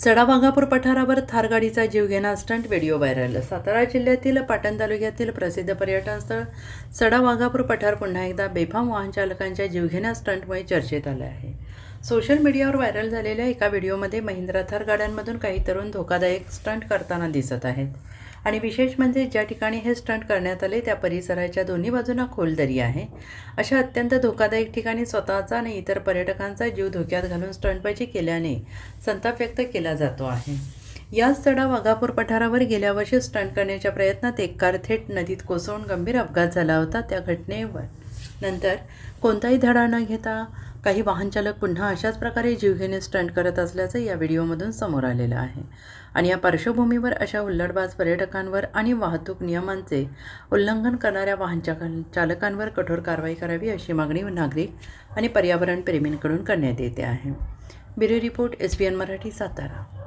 सडा वाघापूर पठारावर थार गाडीचा जीवघेणा स्टंट व्हिडिओ व्हायरल। सातारा जिल्ह्यातील पाटण तालुक्यातील प्रसिद्ध पर्यटन स्थळ सडा वाघापूर पठार पुन्हा एकदा बेफाम वाहन चालकांच्या जीवघेण्या स्टंटमुळे चर्चेत आलं आहे। सोशल मीडियावर व्हायरल झालेल्या एका व्हिडिओमध्ये महिंद्रा थार गाड्यांमधून काही तरुण धोकादायक स्टंट करताना दिसत आहेत आणि विशेष म्हणजे ज्या ठिकाणी हे स्टंट करण्यात आले त्या परिसराच्या दोन्ही बाजूंना खोल दरी आहे। अशा अत्यंत धोकादायक ठिकाणी स्वतःचा आणि इतर पर्यटकांचा जीव धोक्यात घालून स्टंटबाजी केल्याने संताप व्यक्त केला जातो आहे। याच सडा वाघापूर पठारावर गेल्या वर्षी स्टंट करण्याच्या प्रयत्नात एक कार थेट नदीत कोसळून गंभीर अपघात झाला होता। त्या घटनेवर नंतर कोणताही धडा न घेता काही वाहनचालक पुन्हा अशाच प्रकारे जीवघेणे स्टंट करत असल्याचं या व्हिडिओमधून समोर आलेलं आहे आणि या पार्श्वभूमीवर अशा हुल्लडबाज पर्यटकांवर आणि वाहतूक नियमांचे उल्लंघन करणाऱ्या वाहन चालकांवर कठोर कारवाई करावी अशी मागणी नागरिक आणि पर्यावरण प्रेमींकडून करण्यात येते आहे। Bureau report SBN Marathi, Satara.